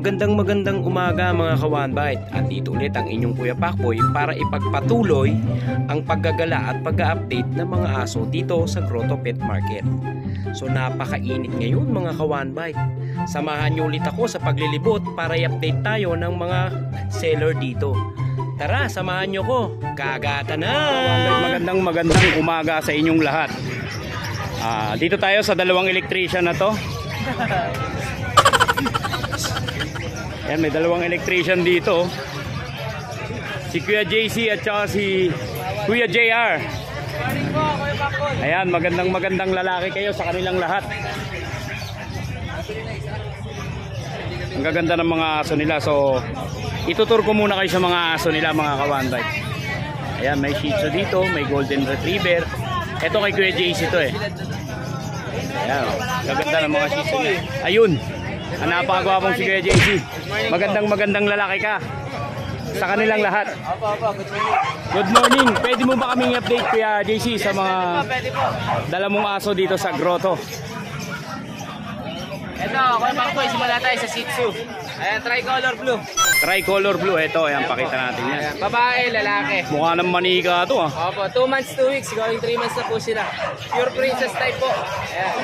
Magandang umaga mga ka-OneBite. Andito ulit ang inyong Kuya Pakboy para ipagpatuloy ang paggagala at pag-update ng mga aso dito sa Grotto Pet Market. So napakainit ngayon mga ka-OneBite. Samahan niyo ulit ako sa paglilibot para i-update tayo ng mga seller dito. Tara, samahan niyo ko. Kagata na! Magandang umaga sa inyong lahat. Dito tayo sa dalawang electrician na to. Yan, may dalawang electrician dito. Si Kuya JC at saka si Kuya JR. Ayan, magandang lalaki kayo sa kanilang lahat. Ang gaganda ng mga aso nila. So, itutur ko muna kayo sa mga aso nila mga ka-OneBite. Ayan, may Shih Tzu dito, may Golden Retriever. Ito kay Kuya JC to eh. Ayan, gaganda ng mga Shih Tzu niya. Ayun, napakagwapong si Kuya JC. Magandang lalaki ka sa kanilang lahat. Good morning. Pwede mo ba kaming update Kuya JC sa mga dala mong aso dito sa Grotto? Ito, Kuya Pakboy, simula tayo sa Shih Tzu. Ayan, tricolor blue. Tricolor blue, ito, ayan, pakita natin yan. Ayan, babae, lalaki. Mukha ng manika to ah. Opo, 2 months, 2 weeks, going 3 months na po sila. Pure princess type po. Ayan.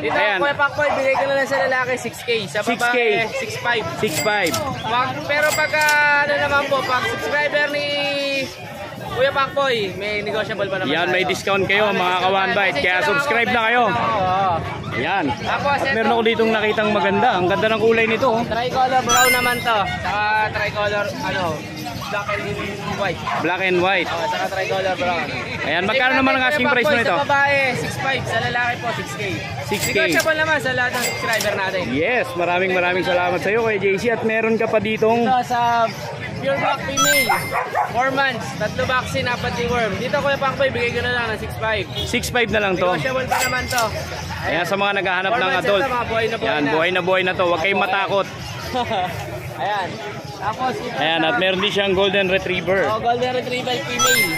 Dito, Ayan. Kuya Pakboy, bigay ko na lang sa lalaki 6K. Sa 6K. babae, 6.5. 6'5". Pero pagka, ano naman po, pag subscriber ni Kuya Pakboy, may negotiable pa naman. Yan, may tayo. discount kayo mga ka-OneBite. Kaya subscribe na kayo. Oo. Ayan. Tapos, At meron ako ditong nakitang maganda. Ang ganda ng kulay nito oh. Tricolor brown naman to. Saka tricolor, black and white. Black and white. Saka tricolor brown. Ayan, magkano naman ang asking price mo nito? Sa babae, 6.5. Sa lalaki po, 6K. 6K. Negotiable naman sa lahat ng subscriber natin. Yes, maraming salamat sa iyo kay JC. At meron ka pa ditong Ito sa pure black female. 4 months, 3 vaccine, 4 deworm. Dito Kuya Pakboy, bigay ko na lang ng 6.5. 6'5 na lang to. Negotiable pa naman to. Ayan, sa mga naghahanap 4 ng months adult. ito, mga Buhay na to. Huwag kayong matakot. Ayan. Tapos, ito Ayan, at meron din siyang Golden Retriever. Golden Retriever female.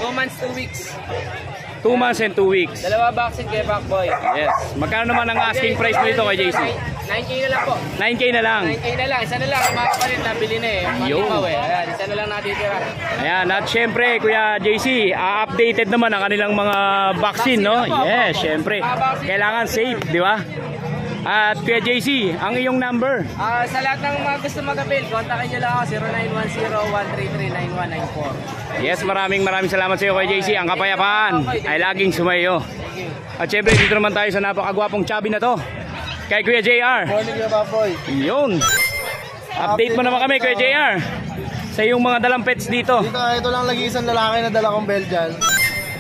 2 months, 2 weeks. 2 months and 2 weeks. 2 vaccine kay Pakboy. Yes. Magkano naman ang asking price mo ito kay JC? 9K na lang po. 9K na lang. 9K na lang. Isa na lang. Mga kapalit nabili na eh. Yo. Malimaw eh. Ayan, isa na lang natitira. Ayan, at syempre Kuya JC, updated naman ang kanilang mga vaccine, no? Yes, syempre. Kailangan safe, di ba? At Kuya JC, ang iyong number? Sa lahat ng mga gusto mag-avail, kontakin nyo lang ako 0910-133-9194. Yes, maraming salamat sa iyo Kuya JC. Ang kapayapaan ay laging sumayo. At syempre dito naman tayo sa napakagwapong chubby na to. Kay Kuya JR. Morning Kuya Pakboy. Yun. Update mo naman kami Kuya JR sa iyong mga dalang pets dito. Ito lang lagi isang lalaki na dala kong Belgian.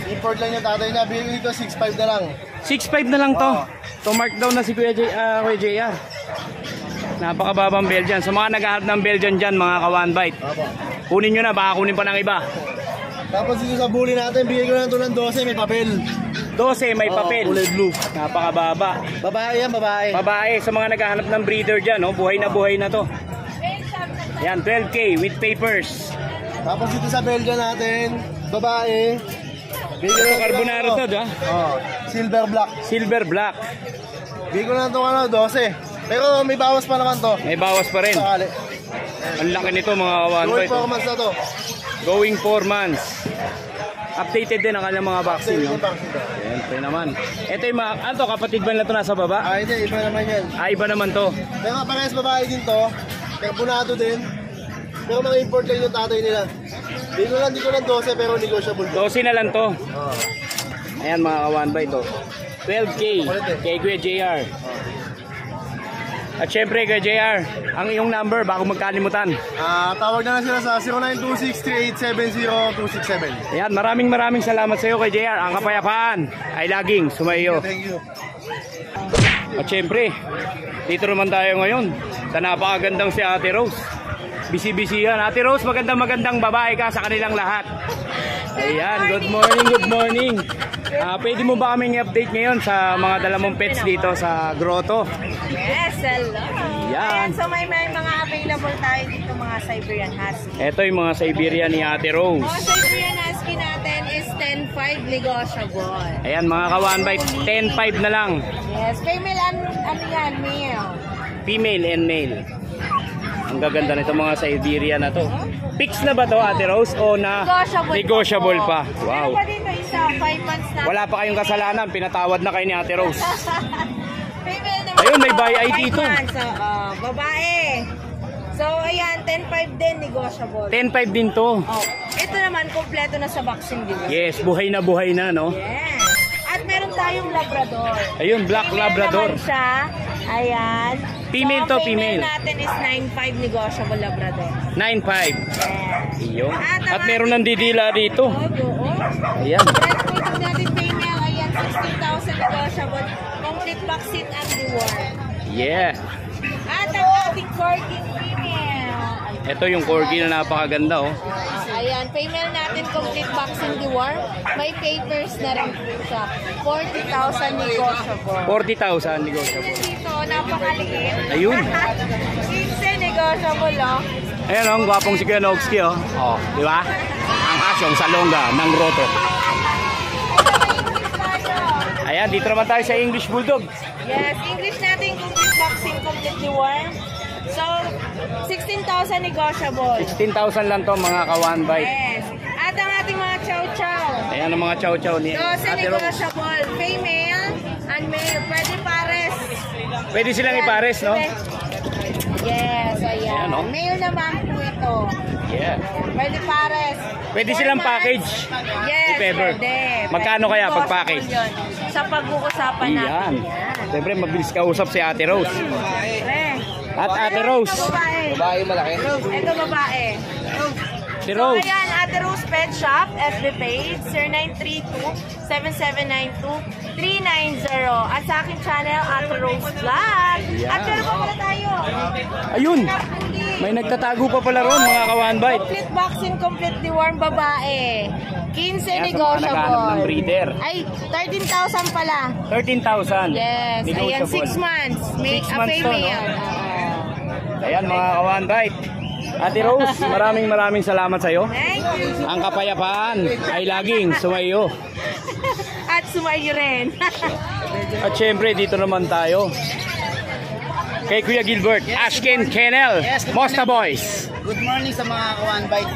Import lang yung tatay niya. Bigyan dito 6.5 na lang. 6'5 na lang to. To mark down na si Kuya JR. Napakababang Belgian. Sa mga naghahanap ng Belgian dyan mga ka-OneBite, kunin nyo na, baka kunin pa ng iba. Tapos dito sa bully natin, bigyan ko lang ito ng 12, may papel. 12 may papel. Kulay blue. Napakababa. Babae yan, babae. Babae sa mga naghahanap ng breeder dyan, oh, buhay na to. Yan, 12K with papers. Tapos dito sa Belgian natin, babae. Bigyan ko lang Carbonaro to, ha? Silver black. Silver black. Bigyan ko lang ito 12. Pero may bawas pa naman to. May bawas pa rin. Sakali. Ang laki nito mga Going ka-OneBite. 4 months na to. Going 4 months. Updated din ang kanyang mga vaccine, no? Ito Siyempre naman. Ito yung mga, ano to, kapatid ba nila ito nasa baba? hindi, iba naman yan. Iba naman to. Pero parehas babae din to. Carbonado din. Pero mga import lang yung tatay nila. Hindi ko lang 12 pero negotiable. 12 na lang to. Ayan mga ka-OneBite to. 12K kay Kuya JR. At syempre Kuya JR, ang iyong number baka magkalimutan. Tawag na sila sa 0926-3870-267. Ayan, maraming salamat sa iyo kay JR. Ang kapayapaan ay laging sumayo. Thank you. At syempre, dito naman tayo ngayon sa napakagandang si Ate Rose. Busy yan. Ate Rose, magandang babae ka sa kanilang lahat. Ayan, good morning. Pwede mo ba kaming update ngayon sa mga dala mong pets dito sa Grotto? Yes, hello. Yan. Ayan, so may mga available tayo dito mga Siberian Husky. Ito yung mga Siberian ni Ate Rose. Mga Siberian Husky natin is 10.5 negotiable. Ayan mga ka-OneBite, 10.5 na lang. Yes, female ano yan, male. female and male. Ang gaganda nito mga Siberian na to. Fix na ba to, Ate Rose? O na negotiable pa? Wow. Meron pa dito isa, 5 months na. Wala pa kayong kasalanan, pinatawad na kayo ni Ate Rose. Female naman. Ayun, may buy ID 5 dito. months, babae. So, ayan, 10.5 din, negotiable. 10.5 din to. Oh, ito naman, kompleto na sa vaccine, di ba? Yes, buhay na, no? Yes. At meron tayong Labrador. Ayun, Black Female Labrador. naman siya. Ayan. Female so, to, female. natin is 9.5 negotiable Labrador. 9.5. Yes. Iyo. At At meron ng didila dito. Oo. Ayan. Brand po natin female, ayan, 16,000 negotiable. Complete vaccine and reward. Yeah. At ang ating corking female. Ito yung corgi na napakaganda, oh. Ayan, female natin complete vaccine deworm. May papers na rin po siya. 40,000 negotiable. 40,000 negotiable. Dito, napakaliit. Ayun. 15 negotiable, oh. Ayan, oh, ang gwapong si Kuya Nogski, oh. Oh, di ba? Ang asyong salonga ng Grotto. Ayan, dito naman tayo sa English Bulldog. Yes, English natin complete vaccine, complete deworm. So, 16,000 negotiable. 16,000 lang to mga ka-one bite. Yes. At ang ating mga chow-chow. Ayan ang mga chow-chow ni 12 Ate Rose. negotiable. Female and male. Pwede pares. Pwede silang ipares, no? Yes, ayan. Ayan, no? Male naman po ito. Yeah. Pwede pares. Pwede 4 silang months. package. Yes, If ever. pwede. Magkano kaya pag package? Yun. Sa pag-uusapan natin. Iyan. Siyempre, mabilis kausap si Ate Rose. Pre. At Ate Rose. Ito babae. Babae malaki. Ito babae. Si So, Rose. ayan, Ate Rose Pet Shop, FB page, 0932-7792-390. At sa aking channel, Ate Rose Vlog. Yeah. At meron pa pala tayo. Ayun. May nagtatago pa pala ron, mga ka-one bite. Complete vaccine, complete deworm babae. 15 Ayan, sa mga negotiable. naghahanap ng breeder. Ay, 13,000 pala. 13,000. Yes. Ayan, 6 months. May 6 a months to, no? female. Ayan, mga ka-one bite. Ate Rose, maraming salamat sa iyo. Thank you. Ang kapayapaan ay laging sumayo. At sumayo rin. At syempre, dito naman tayo kay Kuya Gilbert, Ashken Kennel, Mosta Boys. Good morning sa mga ka-one bite.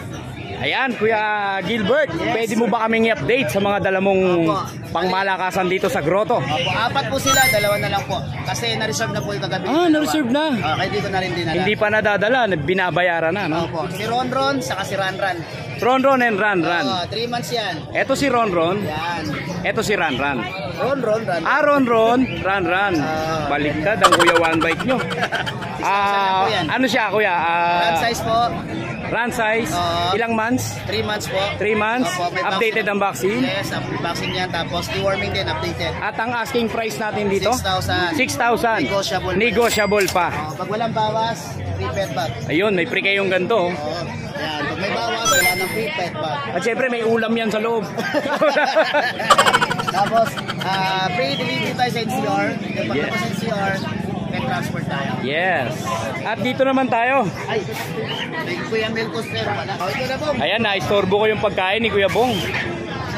Ayan, Kuya Gilbert, pwede mo ba kaming i-update sa mga dala mong pangmalakasan dito sa Grotto? Opo, 4 po sila, 2 na lang po. Kasi na-reserve na po yung kagabi. Ah, na-reserve na. Okay, dito na rin dinala. Hindi pa nadadala, binabayaran na, no? Opo, si Ronron, saka si Ranran. Ronron and Ranran. 3 months yan. Eto si Ronron, Yan. eto si Ranran. Ron. Ah, Ronron, Ranran. Baliktad ang Kuya One Bite nyo. Ano siya, Kuya? Run size po, Run size, ilang months? 3 months po. 3 months? Opo, may Updated ang vaccine? Yes, vaccine yan. Tapos deworming din, updated. At ang asking price natin dito? 6,000. 6,000. Negotiable. Negotiable pa. Pag walang bawas, free pet bag. Ayun, may free kayong ganito. Yan. Pag may bawas, wala ng free pet bag. At syempre may ulam yan sa loob. Tapos, free delivery tayo sa NCR. Pag Yes. sa NCR, pet transfer tayo. Yes. At dito naman tayo. Ay, thank you Kuya Mel Coster. Ito na po. Ayan, naistorbo ko yung pagkain ni Kuya Bong.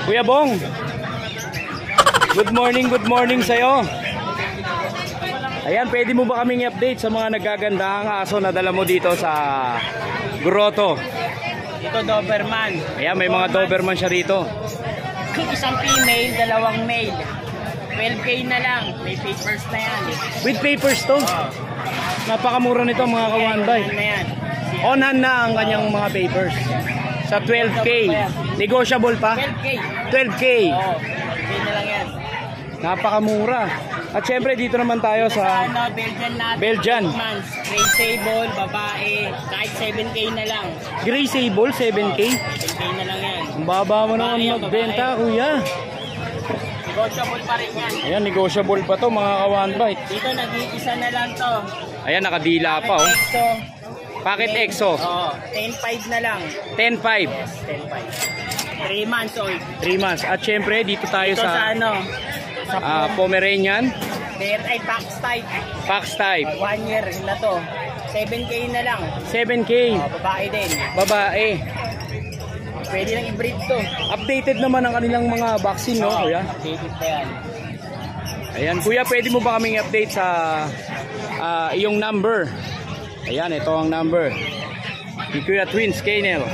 Kuya Bong, good morning sa'yo. Ayan, pwede mo ba kaming i-update sa mga nagagandahang aso na dala mo dito sa Grotto? Ito Doberman. Ayan, may mga Doberman siya rito. Isang female, 2 male. 12K na lang. May papers na yan. With papers to. Napakamura nito mga ka-one bite. Na yan. On hand na ang kanyang mga papers. Sa 12K. Negotiable pa? 12K. 12K. Oo. 12K na lang yan. Napakamura. At syempre dito naman tayo Sa sa Belgian natin. Belgian. 8 months. Gray Sable, babae. Kahit 7K na lang. Gray Sable, 7K. 7K na lang yan. Ang baba mo naman magbenta, kuya. Negotiable pa rin yan. Ayan, negotiable pa to mga ka-one bite. Dito nag-iisa na lang to. Ayan, nakadila pa oh. Exo. Packet EXO, Oo. 10.5 na lang. 10.5. 10.5. 3 months old. 3 months. At syempre, dito tayo Ito sa sa ano? Sa Pomeranian, ay Pax type. Pax type. 1 year na to. 7K na lang. 7K. Babae din. Babae. Pwede lang i-breed to. Updated naman ang kanilang mga vaccine, no, kuya? Updated pa yan. Ayan, kuya, pwede mo ba kaming update sa iyong number? Ayan, ito ang number ni Kuya Twins Kennel.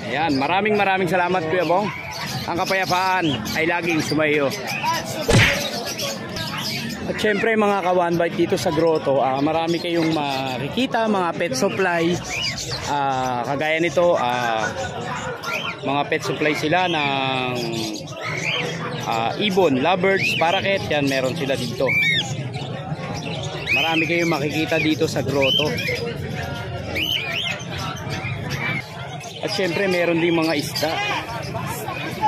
Ayan, maraming salamat Kuya Bong. Ang kapayapaan ay laging sumayo. At syempre mga ka-One Bite dito sa grotto, marami kayong makikita, mga pet supply. Kagaya nito, mga pet supply sila ng ibon, lovebirds, parakeet, yan meron sila dito. Marami kayong makikita dito sa grotto. At syempre meron din mga isda.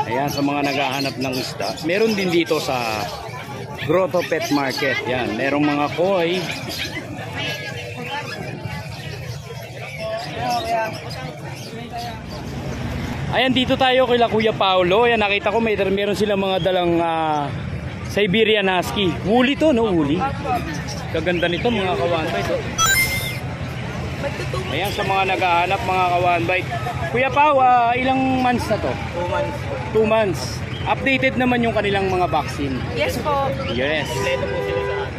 Ayan, sa mga naghahanap ng isda, meron din dito sa Grotto Pet Market. Yan, merong mga koi. Ayan, dito tayo kay Kuya Paulo. Ayan, nakita ko meron silang mga dalang Siberian Husky. Woolly to, no? Woolly. Kaganda nito mga ka-One Bite. Oh. Ayan, sa mga naghahanap mga ka-One Bite. Kuya Pau, ilang months na to? 2 months. 2 months. Updated naman yung kanilang mga vaccine. Yes po. Yes. Kompleto po sila sa akin.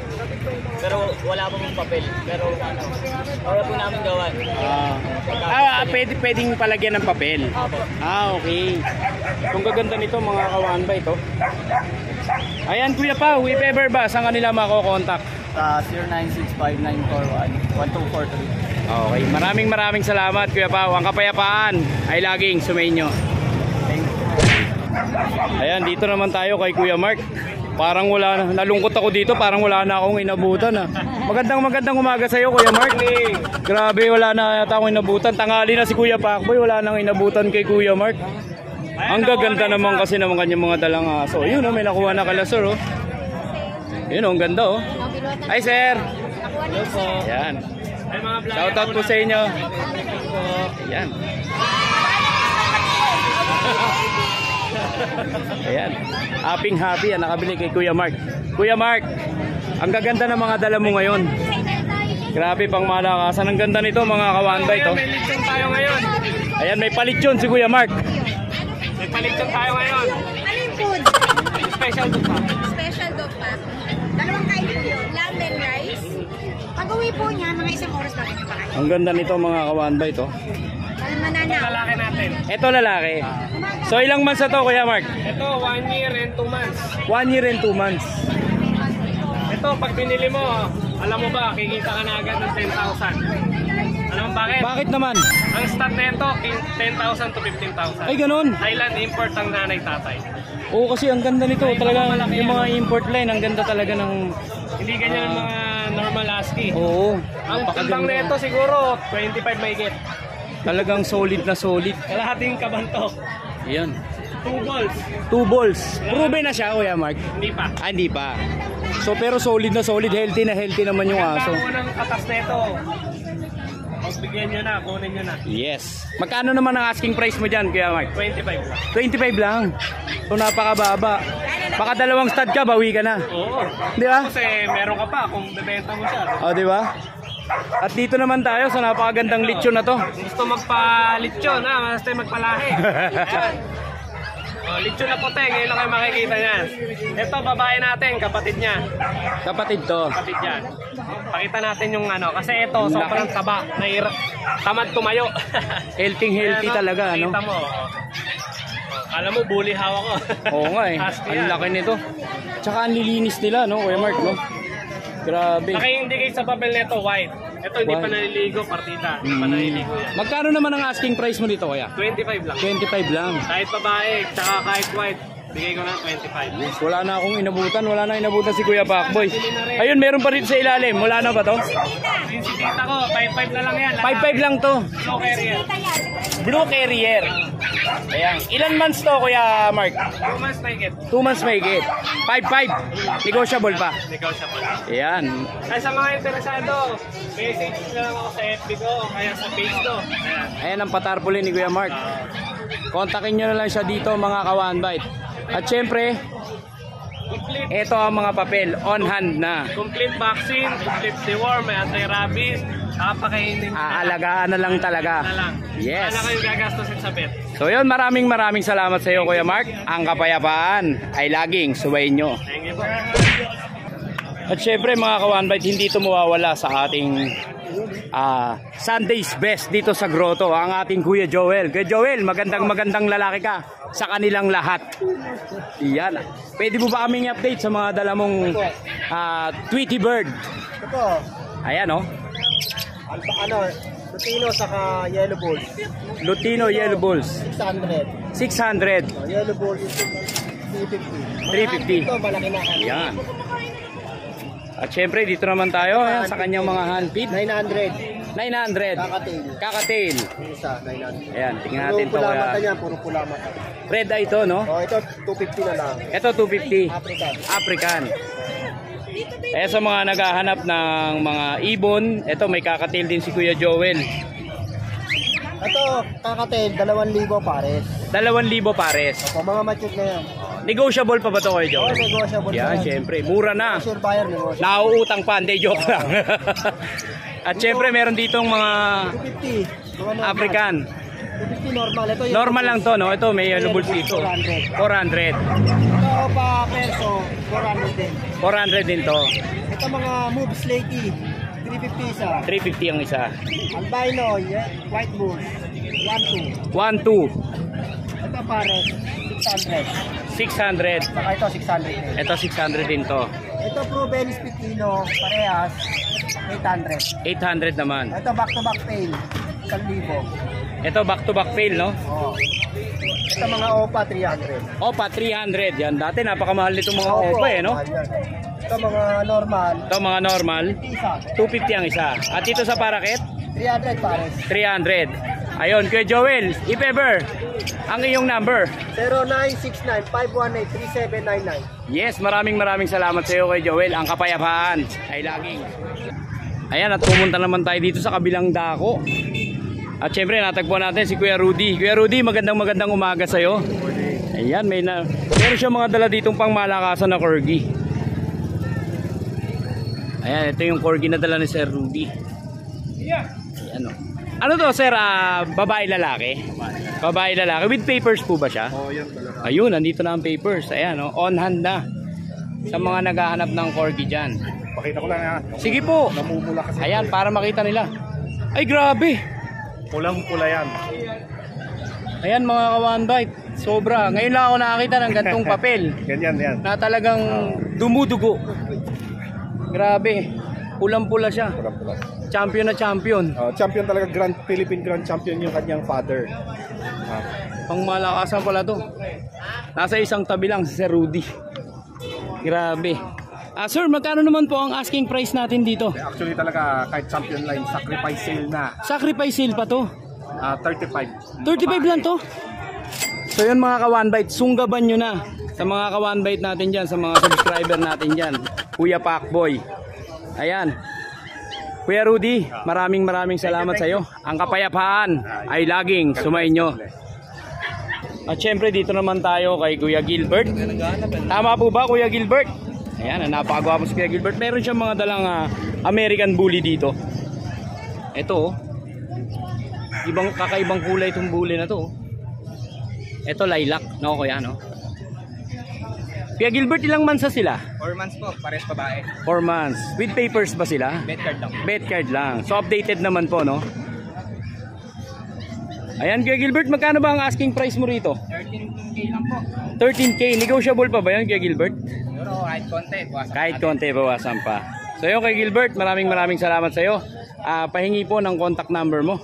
Pero wala pa pong papel. Pero wala po namin gawan. Pwedeng palagyan ng papel. Okay. Kung gaganda nito mga ka-One Bite. Oh. Ayan Kuya Pau, if ever ba, saan kanila makokontak? Sa 0965941124 Okay, maraming salamat Kuya Pau. Ang kapayapaan ay laging sumainyo. Ayan, dito naman tayo kay Kuya Mark. Parang wala na, nalungkot ako dito, parang wala na akong inabutan. Magandang umaga sa iyo Kuya Mark. Grabe, wala na yata akong inabutan. Tanghali na si Kuya Pacboy, wala nang inabutan kay Kuya Mark. Ang gaganda naman kasi ng kanyang mga dalang aso. Yun oh, may nakuha na kala sir oh. Yun oh, ang ganda oh. Hi sir. Ayan. Shoutout po sa inyo. Ayan. Ayan. Happy yan nakabili kay Kuya Mark. Kuya Mark, ang gaganda ng mga dala mo ngayon. Grabe pang malakasan. Ang ganda nito mga ka-One Bite. May lechon tayo ngayon. Ayan, may palitsyon si Kuya Mark. May palechon tayo ngayon. Anong food? Special to pa. Special dog pa. Dalawang kain po yun. Lamb and rice. Pag-uwi po niya, mga 1 oras bago niya pakain. Ang ganda nito mga ka-One Bite. Manana. Lalaki natin. Ito lalaki. So ilang months na to Kuya Mark? Ito, 1 year and 2 months. 1 year and 2 months. Ito, pag binili mo, alam mo ba, kikita ka na agad ng 10,000. Alam mo bakit? Bakit naman? Ang start na ito, 10,000 to 15,000. Ay ganun. Thailand import ang nanay-tatay. Oo kasi ang ganda nito. Talaga yung mga import line, ang ganda talaga ng... Hindi ganyan ang mga normal husky. Oo. Ang timbang na ito siguro, 25 mahigit. Talagang solid na solid. Kalahating kabantok. Ayan. 2 balls. 2 balls. Proven na siya Kuya Mark? Hindi pa. Ah, hindi pa. So pero solid na solid. Healthy na healthy naman yung aso. Ganda ang unang katas na ito. Pagbigyan nyo na, kunin nyo na. Yes. Magkano naman ang asking price mo dyan Kuya Mark? 25 lang. 25 lang. So napakababa. Baka dalawang stud ka, bawi ka na. Oo. Di ba? Kasi meron ka pa kung bebenta mo siya. O, di ba? At dito naman tayo sa napakagandang lechon na to. Gusto magpa-lechon ha, basta magpalahi. Ayan. Oh, lechon na puti, ngayon lang kayo makikita niyan. Ito, babae natin, kapatid niya. Kapatid to. Kapatid yan. Pakita natin yung ano, kasi ito, sobrang taba. Tamad tumayo. Healthy Ayan, talaga, ano? Kita mo. Alam mo, bully hawak ko. Oo nga eh. Husky Ang yan. laki nito. Tsaka ang lilinis nila, no? Kuya Mark, no? Grabe. Naka-indicate sa papel nito, white. Ito, hindi pa White. naliligo, partida. Hindi pa naliligo yan. Magkano naman ang asking price mo dito, kuya? 25 lang. 25 lang. Kahit babae, tsaka kahit white, bigay ko na 25. Yes, wala na akong inabutan. Wala na inabutan si Kuya Pacboy. Ayun, meron pa rin sa ilalim. Wala na ba to? Yung sikita ko, 5-5 na lang yan. 5-5 lang to. Slow carrier. Blue Carrier. Ayan. Ilan months to, Kuya Mark? 2 months na higit. 2 months may higit. 5-5. Negotiable pa. Ikaw siya pala. Ayan. Ay, sa mga interesado, message na lang ako sa FB ko o kaya sa page ko. Ayan. Ayan ang patarpulin ni Kuya Mark. Kontakin nyo na lang siya dito mga ka-One Bite. At syempre, Ito ang mga papel, on hand na. Complete vaccine, complete deworm, may anti-rabies, pakainin Aalagaan na lang talaga. na lang. Yes. Wala kayong gagastusin sa vet. So yun, maraming salamat sa iyo Kuya Mark. Ang kapayapaan ay laging suwayin nyo. Thank you po. At syempre mga ka-One-Bite, hindi ito mawawala sa ating Sunday's Best dito sa Grotto. Ang ating Kuya Joel. Kuya Joel, magandang lalaki ka sa kanilang lahat. Iyan. Pwede mo ba kaming update sa mga dala mong Tweety Bird? Ito, Ayan oh. Lutino saka Yellow Bulls. Lutino Yellow Bulls. 600. 600. Yellow Bulls is 350. 350. Ito, malaki na. Ayan. At syempre dito naman tayo ayan, sa kanyang mga handpid. 900. 900. Kakatail. Kakatail. Yung isa, 900. Ayan, tingnan Puro natin to. pula mata Kaya, niya, puro pula mata. red eye to, no? Oh, ito, 250 na lang. Ito 250. African. African. Eh sa mga naghahanap ng mga ibon, ito may kakatail din si Kuya Joel. Ito, kakatail, 2,000 pares. 2,000 pares. Opo, mga machit na yan. Negotiable pa ba to Kuya Oh, Joel? negotiable. Yan, syempre. Mura na. Sure buyer, negotiable. Nauutang pa, hindi joke lang. At syempre meron ditong mga 250. Mga normal. African. 250 normal. Ito yung Normal lang to, no? Ito may yellow bulls dito. 400. 400. Ito, pa perso, 400 din. 400 din to. Ito mga moves slaky, 350 isa. 350 ang isa. Albino, yeah, white bulls, 1,200. 1,200. Ito pares, 600. 600. Saka ito, 600 din. Ito 600 din to. Ito, proven spitino, parehas, 800. 800 naman. Ito, back-to-back pain, 1,000. Ito back to back fail, no? Oh. Ito mga OPA, 300. Opa 300. Yan dati napakamahal nitong mga opa eh, no? mahal yan. Ito mga normal, Ito mga normal, isa, 250 ang isa. At dito sa paraket, 300 pares. 300. Ayun, Kuya Joel, if ever, ang iyong number. 0969-518-3799. Yes, maraming salamat sa iyo Kuya Joel. Ang kapayapaan ay laging. Ayan, at pumunta naman tayo dito sa kabilang dako. At syempre, natagpuan natin si Kuya Rudy. Kuya Rudy, magandang umaga sa iyo. Ayan, meron siya mga dala ditong pangmalakasan na corgi. Ayan, ito yung corgi na dala ni Sir Rudy. Ayan o. Ano to, sir? Babae lalaki? Babae lalaki. With papers po ba siya? Oh, yan talaga. Ayun, nandito na ang papers. Ayan, oh, on hand na. Sa mga naghahanap ng corgi dyan. Pakita ko lang yan. Sige po. Namumula kasi. Ayan, para makita nila. Ay, grabe. Pulang-pula yan. Ayan, mga ka-One-Bite. Sobra. Ngayon lang ako nakakita ng gantong papel. Ganyan yan. Na talagang dumudugo. Grabe. Pulang-pula siya. Pulang-pula. Champion na champion. Champion talaga, Philippine Grand Champion yung kanyang father. Pangmalakasan pala to. Nasa isang tabi lang si Sir Rudy. Grabe. Sir, magkano naman po ang asking price natin dito? Actually talaga, kahit champion line, sacrifice sale na. Sacrifice sale pa to. 35. 35 lang to. So yun mga ka-One-Bite, sunggaban nyo na sa mga ka-One-Bite natin dyan, sa mga subscriber natin dyan. Kuya Pacboy. Ayan. Kuya Rudy, maraming salamat sa iyo. Ang kapayapaan ay laging sumainyo. At syempre dito naman tayo kay Kuya Gilbert. Tama po ba Kuya Gilbert? Ayan, napakagwapo si Kuya Gilbert. Meron siyang mga dalang American Bully dito. Ito, kakaibang kulay itong bully na to. Ito lilac, no Kuya, no? Kuya Gilbert, ilang months sila? 4 months po, pares babae. 4 months. With papers ba sila? Bed card lang. Bet card lang. So updated naman po, no? Ayan, Kuya Gilbert, magkano ba ang asking price mo rito? 13K lang po. 13K. Negotiable pa ba yan, Kuya Gilbert? Siguro kahit konti. Kahit konti, bawasan pa. So yun, Kuya Gilbert, maraming salamat sa iyo. Pahingi po ng contact number mo.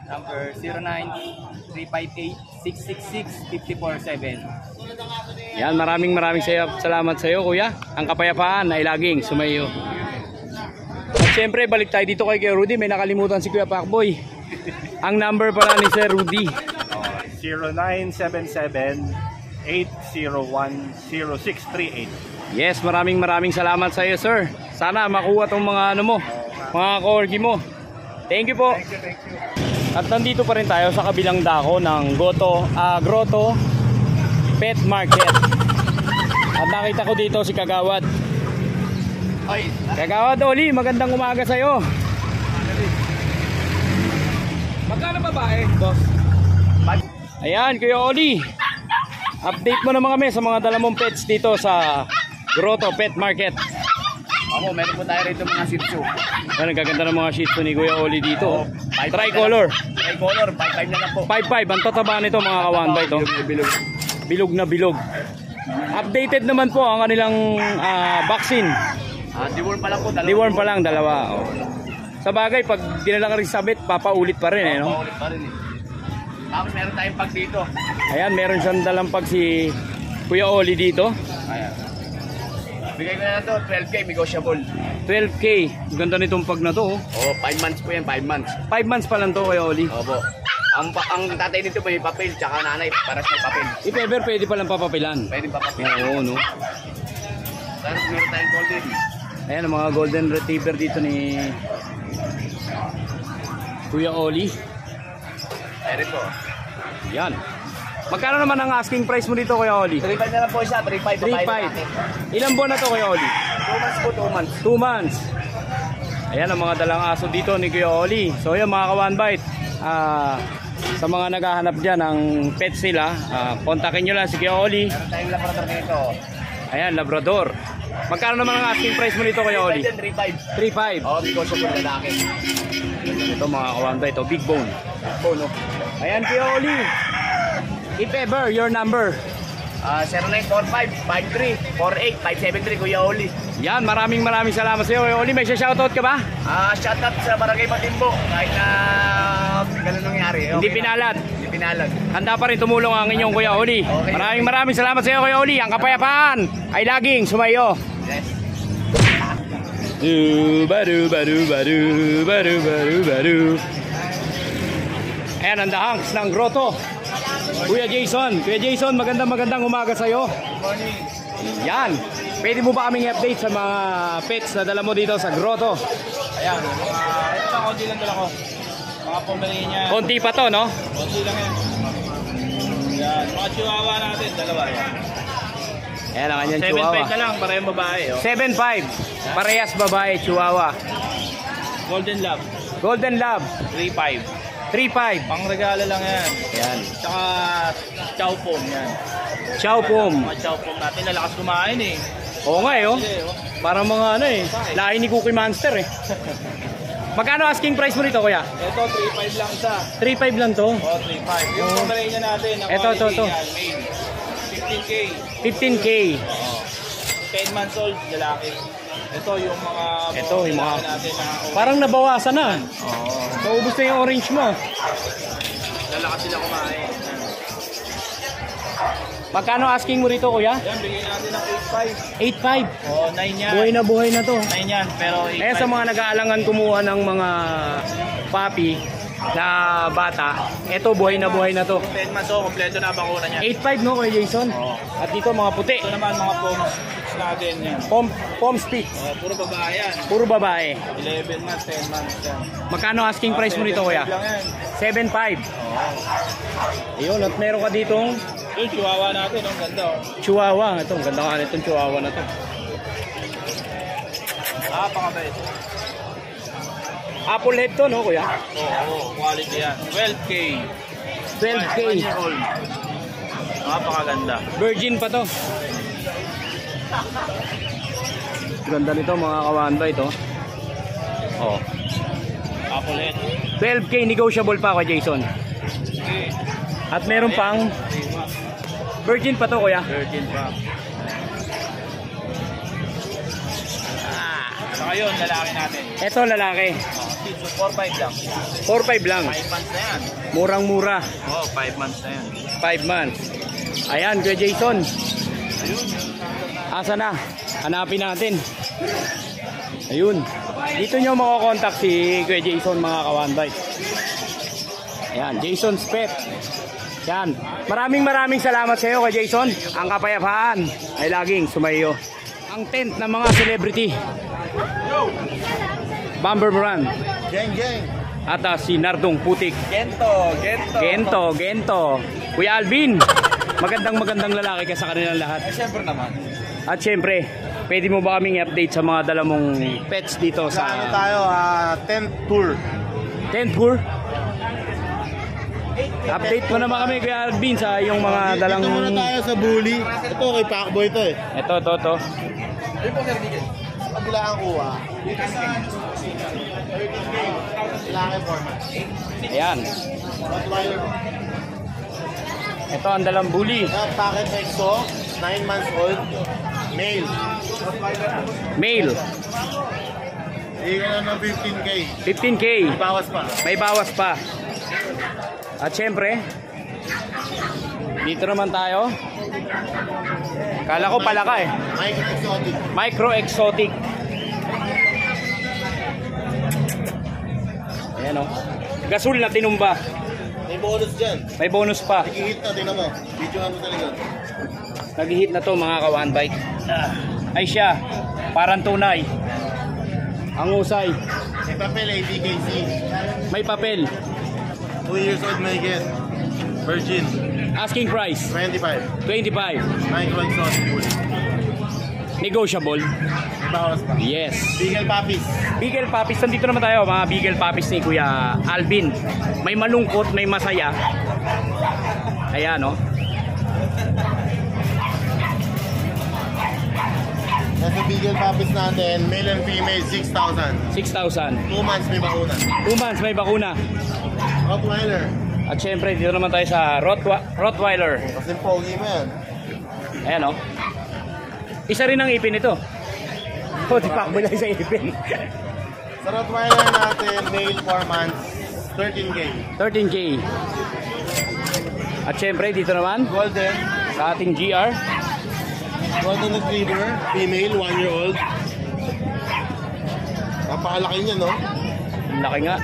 Number 09-358-666-547. Yan, maraming salamat sa iyo, Kuya. Ang kapayapaan ay laging sumayo. At syempre, balik tayo dito kay Kuya Rudy. May nakalimutan si Kuya Pacboy. Ang number pala ni Sir Rudy. 0977-801-0638. Yes, maraming salamat sa iyo, sir. Sana makuha tong mga mga corgi mo. Thank you po. Thank you. At nandito pa rin tayo sa kabilang dako ng Grotto Pet Market. At nakita ko dito si Kagawad. Kagawad Oli, magandang umaga sa'yo. Magkano babae, boss? Ayan, Kuya Oli. Update mo naman kami sa mga dala mong pets dito sa Grotto Pet Market. Ako, meron po tayo rito mga Shih Tzu. Ayan, ang gaganda ng mga Shih Tzu ni Kuya Oli dito. Tricolor. Tricolor, 5-5 na lang po. 5-5, ang tataba nito mga kawanbay to. Bilog na bilog. Updated naman po ang kanilang vaccine. Deworm pa lang po, dalawa. Deworm pa lang, dalawa. Oh. Sa bagay, pag dinala ka rin sa vet, papaulit pa rin no? Paulit pa rin eh. Tapos meron tayong pag dito. Ayan, meron siyang dalang pag si Kuya Oli dito. Ayan. Bigay ko na lang to, 12K, negotiable. 12K. Ang ganda nitong pag na to. 5 months po yan, 5 months. 5 months pa lang to, Kuya Oli. Opo. Ang tatay nito may papel, tsaka nanay, paras may papel. If ever, pwede palang papapilan. Pwede papel. Oo, no? Tapos meron tayong golden. Ayan, ang mga golden retriever dito ni Kuya Oli. Meron po. Yan. Magkano naman ang asking price mo dito, Kuya Oli? 3.5 na lang po siya, 3.5. 3.5. Ilang buwan na to, Kuya Oli? 2 months po, 2 months. 2 months. Ayan ang mga dalang aso dito ni Kuya Oli. So yan mga ka-one-bite, sa mga naghahanap dyan ng pets nila, kontakin nyo lang si Kuya Oli. Meron tayong labrador dito. Ayan, Labrador. Magkano naman ang asking price mo dito, Kuya Oli? 3.5. 3.5. Oo, negotiable lalaki. Ito mga ka-one-bite, oh, big bone. Oh, no. Ayan, Kuya Oli. If ever, your number. 0945-53-48-573, Kuya Oli. Yan, maraming salamat sa iyo, Kuya Oli. May shoutout ka ba? Shoutout sa Barangay Matimbo. Kahit na ganun nangyari. Hindi Okay pinalad. Hindi pinalad. Handa pa rin tumulong ang inyong Kuya Oli. Okay. Maraming salamat sa iyo, Kuya Oli. Ang kapayapaan ay laging sumayo. Yes. Baru. Ayan ang dahangs ng grotto. Kuya Jason, magandang umaga sa iyo. Yan. Pwede mo ba kaming update sa mga pets na dala mo dito sa grotto? Ayan, ito konti lang dala ko. Mga Pomeranian. Konti pa to, no? Konti lang yan. Yan, mga chihuahua natin, dalawa yan. Ayan ang kanyang chihuahua. 7.5 na lang, parehong babae. Oh. 7.5. Parehas babae, chihuahua. Golden Lab, Golden Lab, 3.5. 3.5. Pang regalo lang yan. Yan. Tsaka chow pom yan. Chow pom. Mga chow pom natin, lalakas kumain eh. Oo nga eh, oh. Sige, oh. Parang mga ano eh. Lahi ni Cookie Monster eh. Magkano asking price mo nito, kuya? Ito, 3.5 lang isa. 3.5 lang to. Oh, 3.5. Yung Pomeranian natin, na Ito. quality yan, male. 15K. 15K. Oo. 10 months old, lalaki. Ito yung mga Ito, yung mga natin na parang nabawasan na. Oo. Naubos na yung orange mo. Lalakas sila kumain. Magkano asking mo rito, kuya? Yan, bigyan natin ng 8.5. 8.5. Oh, 9 yan. Buhay na to. 9 yan, pero 8.5. Kaya sa mga nag-aalangan kumuha ng mga puppy na bata, ito buhay na to. 10 months old, kompleto na ang bakuna niya. 8.5 no, Kuya Jason? Oo. At dito mga puti. Ito naman mga poms natin yan. Pom stick. Oh, puro babae yan. Puro babae. 11 months, 10 months yan. Magkano asking price mo nito, kuya? 7.5 lang yan. 7.5. Oo. Ayun, at meron ka ditong Yung chihuahua natin, ang ganda oh. chihuahua. Ito, ang ganda ka nitong chihuahua na to. Pakabait. Apple head to, no, kuya? Oo, quality yan. 12K. 12K. 1 year old. Napakaganda. Virgin pa to. Ganda nito, mga kawanba ito. Oh. Apple head. 12K negotiable pa, Kuya Jason. Okay. At meron pang virgin pa to, kuya. Virgin pa. Saka yun, lalaki natin. Ito lalaki. Shih Tzu, 4.5 lang. 4.5 lang. 5 months na yan. Murang-mura. Oo, 5 months na yan. 5 months. Ayan, Kuya Jason. Asa na? Hanapin natin. Ayun. Dito nyo makakontakt si Kuya Jason, mga kawanbite. Ayan, Jason's Pet. Yan. Maraming salamat sa iyo, Kuya Jason. Ang kapayapaan ay laging sumayo. Ang tent ng mga celebrity. Bamber Moran. Geng. At si Nardong Putik. Gento. Kuya Alvin. Magandang lalaki ka sa kanilang lahat. Siyempre naman. At syempre, pwede mo ba kaming i-update sa mga dala mong pets dito Sa ano sa tayo, tent tour. Tentpur? Update mo naman kami Kuya Alvin sa iyong mga dalang... Dito muna tayo sa Bully. Ito kay Pacboy ito eh. Ito. Pagila ang kuha. Laki format. Ayan. Rottweiler. Ito ang dalang bully. Packet EXO, 9 months old. Male. Male. Bigyan na ng 15K. 15K. Bawas pa. May bawas pa. At syempre, dito naman tayo. Kala ko palaka eh. Micro exotic. Micro exotic. Ayan o. Gasol na tinumba. May bonus dyan. May bonus pa. Nag-hit na, tingnan mo. Video ano talaga. Nag-hit na to mga ka-one bite. Ay siya. Parang tunay. Ang usay. May papel, ABKC. May papel. 2 years old may get. Virgin. Asking price. 25. 25. Micro exotic bull. Negotiable. May bawas pa. Yes. Beagle puppies. Beagle puppies. Nandito naman tayo mga Beagle puppies ni Kuya Alvin. May malungkot, may masaya. Ayan o. Nasa Beagle puppies natin, male and female, 6,000. 6,000. 2 months may bakuna. 2 months may bakuna. Rottweiler. At syempre dito naman tayo sa Rottweiler. Kasi pogi mo yan. Ayan o. Isa rin ang ipin ito. O, di pa lang sa ipin. Sa Rottweiler natin, male 4 months, 13K. 13K. At syempre dito naman Golden. sa ating GR. Golden Retriever, female, 1 year old. Napakalaki niya, no? Ang laki nga.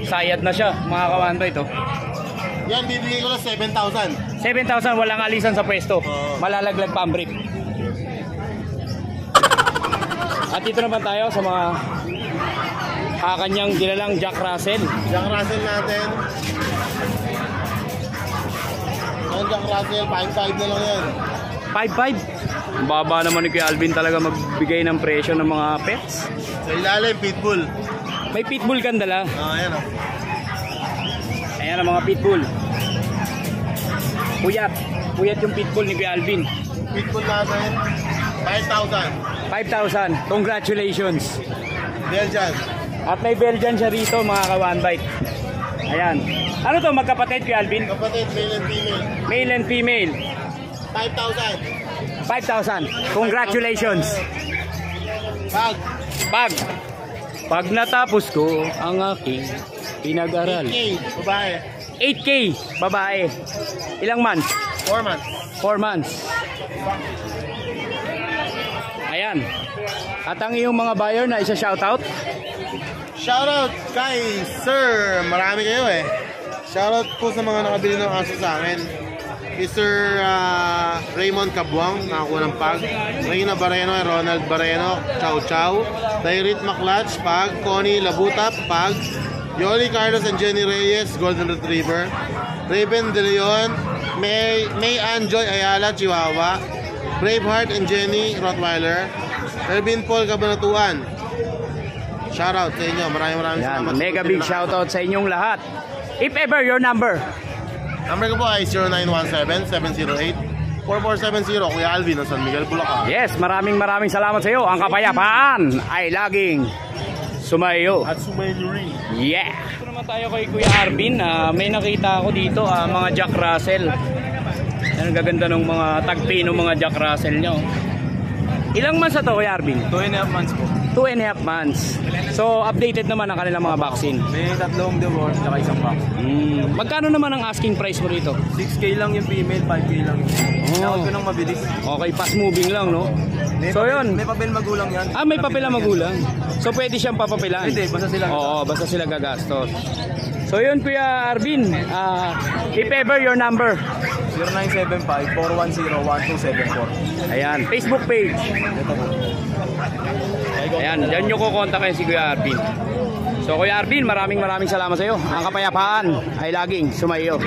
Sayad na siya mga kawanto ito. Yan, bibigay ko lang 7,000. 7,000 walang alisan sa pwesto. Oo. Malalaglag pa ang brief. At dito naman tayo sa mga kanyang dinalang Jack Russell. Jack Russell natin. Ang Jack Russell, 5,500 na lang yan. 5,500. Ang baba naman ni Kuya Alvin talaga magbigay ng presyo ng mga pets. Sa ilalim, pitbull. May pitbull kang dala. Ayan o. Ayan ang mga pitbull. Puyat. Puyat yung pitbull ni Kuya Alvin. Pitbull natin, 5,000. 5,000. Congratulations. Belgian. At may Belgian siya rito mga ka-one bite. Ayan. Ano to magkapatid Kuya Alvin? Kapatid, male and female. Male and female. 5,000. 5,000. Congratulations. Bag. Pag natapos ko ang aking pinag-aral. 8K, babae. 8K, babae. Ilang months? 4 months. 4 months. Ayan. At ang iyong mga buyer na isa shoutout. Shoutout kay Sir, marami kayo eh. Shoutout po sa mga nakabili ng aso sa akin. Kay Sir Raymond Cabuang, nakakuha ng pag. Reyna Barreno, Ronald Barreno, Chow Chow. Dairit Maclach, pag. Connie Labuta, pag. Yoli Carlos and Jenny Reyes, Golden Retriever. Raven De Leon, May Anjoy Ayala, Chihuahua. Braveheart and Jenny, Rottweiler. Ervin Paul Cabanatuan. Shoutout sa inyo. Maraming Yan, salamat. mega big shoutout sa inyong lahat. If ever, your number. Number ko po ay 0917-708-4470. Kuya Alvin ng San Miguel, Bulacan. Yes, maraming salamat sa iyo. Ang kapayapaan ay laging sumayo. At sumayuri. Yeah! Ito naman tayo kay Kuya Arvin. May nakita ako dito, mga Jack Russell. Ang gaganda ng mga tagpi ng mga Jack Russell nyo. Ilang months na to Kuya Arvin? 2.5 months po. 2.5 months. So, updated naman ang kanilang mga vaccine. May 3 divorce, saka isang box. Magkano naman ang asking price mo rito? 6K lang yung female, 5K lang yung Oh. ko nang mabilis. Okay, fast moving lang, no? So, yun. May papel magulang yan. May papel ang magulang. So, pwede siyang papapilan? Pwede, basta sila. Oo, basta sila gagastos. So, yun, Kuya Arvin. If ever, your number. 0975-410-1274. Ayan, Facebook page. Ito po. Ayan, dyan nyo kukontakin si Kuya Arvin. So, Kuya Arvin, maraming salamat sa iyo. Ang kapayapaan ay laging sumayo.